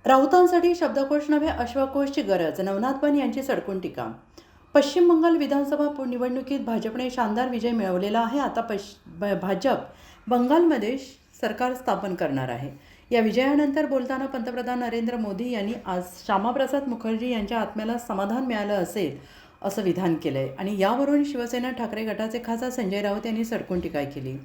राऊतांसाठी शब्दकोश नव्हे अश्वकोशची गरज, नवनाथ बन यांची सडकून टीका. पश्चिम बंगाल विधानसभा निवडणुकीत भाजपने शानदार विजय मिळवलेला आहे. आता भाजप बंगालमध्ये सरकार स्थापन करणार आहे. या विजयानंतर बोलताना पंतप्रधान नरेंद्र मोदी यांनी आज श्यामाप्रसाद मुखर्जी यांच्या आत्म्याला समाधान मिळालं असेल असं विधान केलं आहे आणि यावरून शिवसेना ठाकरे गटाचे खासदार संजय राऊत यांनी सडकून टीका केली.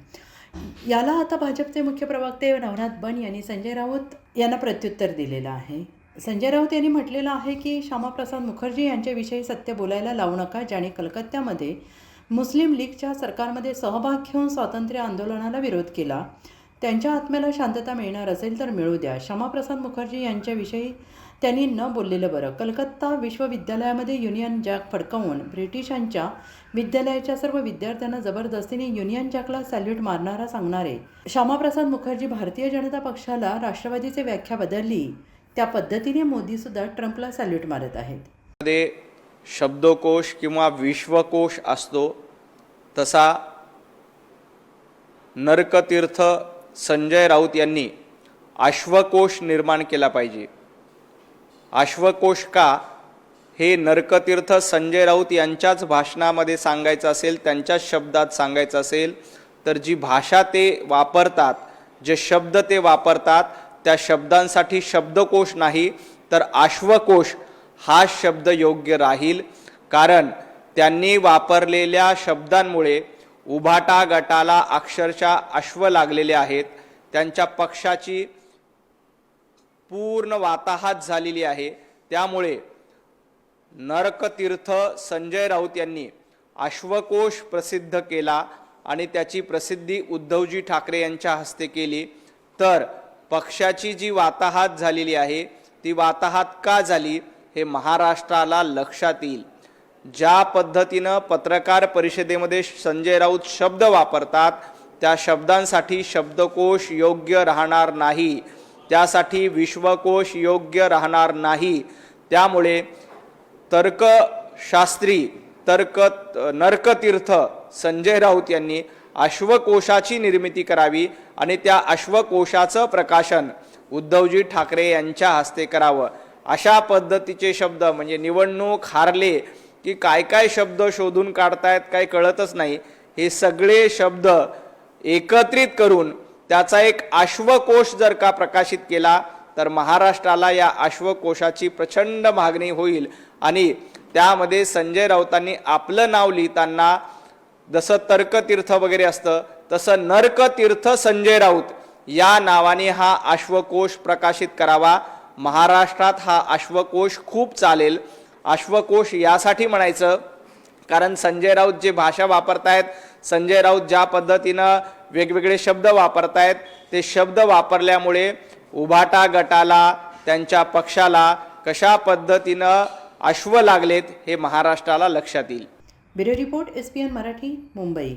याला आता भाजपचे मुख्य प्रवक्ते नवनाथ बन यांनी संजय राऊत यांना प्रत्युत्तर दिलेलं आहे. संजय राऊत यांनी म्हटलेलं आहे की श्यामाप्रसाद मुखर्जी यांच्याविषयी सत्य बोलायला लावू नका, ज्याने कलकत्त्यामध्ये मुस्लिम लीगच्या सरकारमध्ये सहभाग घेऊन स्वातंत्र्य आंदोलनाला विरोध केला. त्यांच्या आत्म्याला शांतता मिळणार असेल तर मिळू द्या. श्यामाप्रसाद मुखर्जी यांच्याविषयी त्यांनी न बोललेलं बरं. कलकत्ता विश्वविद्यालयामध्ये युनियन जॅक फडकवून ब्रिटिशांच्या विद्यालयाच्या सर्व विद्यार्थ्यांना जबरदस्तीने युनियन जॅकला सॅल्यूट मारणारा सांगणारे श्यामाप्रसाद मुखर्जी भारतीय जनता पक्षाला राष्ट्रवादीची व्याख्या बदलली त्या पद्धतीने मोदीसुद्धा ट्रम्पला सॅल्यूट मारत आहेत. मध्ये शब्दकोश किंवा विश्वकोश असतो तसा नरकतीर्थ संजय राऊत यांनी अश्वकोश निर्माण केला पाहिजे. अश्वकोश का हे नरकतीर्थ संजय राऊत यांच्याच भाषणामध्ये सांगायचं असेल, त्यांच्याच शब्दात सांगायचं असेल तर जी भाषा ते वापरतात, जे शब्द ते वापरतात त्या शब्दांसाठी शब्दकोश नाही तर अश्वकोश हा शब्द योग्य राहील. कारण त्यांनी वापरलेल्या शब्दांमुळे उभाटा गटाला अक्षरशः अश्व लागलेले आहेत. त्यांच्या पक्षाची पूर्ण वाताहत झालेली आहे. त्यामुळे नरकतीर्थ संजय राऊत यांनी अश्वकोश प्रसिद्ध केला आणि त्याची प्रसिद्धी उद्धवजी ठाकरे यांच्या हस्ते केली. तर पक्षाची जी वाताहत झालेली आहे ती वाताहत का झाली हे महाराष्ट्राला लक्षात येईल. ज्या पद्धतीनं पत्रकार परिषदेमध्ये संजय राऊत शब्द वापरतात त्या शब्दांसाठी शब्दकोश योग्य राहणार नाही, त्यासाठी विश्वकोश योग्य राहणार नाही. त्यामुळे तर्कशास्त्री नरकतीर्थ संजय राऊत यांनी अश्वकोशाची निर्मिती करावी आणि त्या अश्वकोशाचं प्रकाशन उद्धवजी ठाकरे यांच्या हस्ते करावं. अशा पद्धतीचे शब्द म्हणजे निवडणूक हारले की काय काय शब्द शोधून काढतायत काय कळतच नाही. हे सगळे शब्द एकत्रित करून त्याचा एक अश्वकोश जर का प्रकाशित केला तर महाराष्ट्राला या अश्वकोशाची प्रचंड मागणी होईल. आणि त्यामध्ये संजय राऊतांनी आपलं नाव लिहिताना जसं तर्कतीर्थ वगैरे असतं तसं नरकतीर्थ संजय राऊत या नावाने हा अश्वकोश प्रकाशित करावा. महाराष्ट्रात हा अश्वकोश खूप चालेल. अश्वकोश यासाठी म्हणायचं कारण संजय राऊत जे भाषा वापरतायत, संजय राऊत ज्या पद्धतीनं वेगवेगळे शब्द वापरतायत ते शब्द वापरल्यामुळे उभाटा गटाला त्यांच्या पक्षाला कशा पद्धतीनं अश्व लागलेत हे महाराष्ट्राला लक्षात येईल. Bureau report SPN Marathi, Mumbai.